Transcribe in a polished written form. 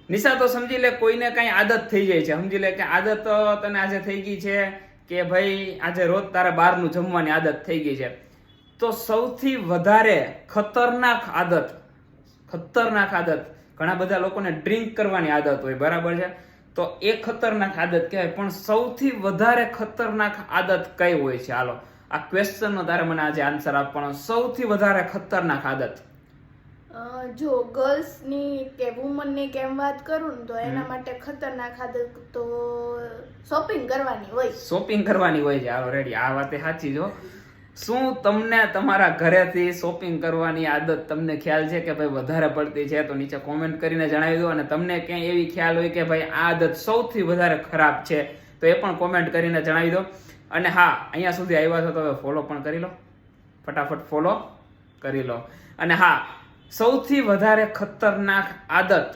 નિશા તો સમજી લે કોઈને કઈ આદત થઈ જાય છે, સમજી લે કે આદત તને આજે થઈ ગઈ છે કે ભાઈ આજે રોજ તારે બહારનું જમવાની આદત થઈ ગઈ છે, તો સૌથી વધારે ખતરનાક આદત ઘણા બધા લોકોને ડ્રિંક કરવાની આદત હોય, બરાબર છે, તો એ ખતરનાક આદત કહેવાય. પણ સૌથી વધારે ખતરનાક આદત કઈ હોય છે? હાલો આ ક્વેશ્ચનનો તારે મને આજે આન્સર આપવાનો. સૌથી વધારે ખતરનાક આદત જો ગર્લ્સની કે વુમનની કેમ વાત કરું ને તો એના માટે ખતરનાક આદત તો શોપિંગ કરવાની હોય. શોપિંગ કરવાની હોય છે. હાલો રેડી, આ વાત સાચી જો. શું તમને તમારા ઘરેથી શોપિંગ કરવાની આદત તમને ખ્યાલ છે કે ભાઈ વધારે પડતી છે? તો નીચે કોમેન્ટ કરીને જણાવી દો. અને તમને ક્યાંય એવી ખ્યાલ હોય કે ભાઈ આ આદત સૌથી વધારે ખરાબ છે તો એ પણ કોમેન્ટ કરીને જણાવી દો. અને હા, અહીંયા સુધી આવ્યા છો તો હવે ફોલો પણ કરી લો, ફટાફટ ફોલો કરી લો. અને હા, સૌથી વધારે ખતરનાક આદત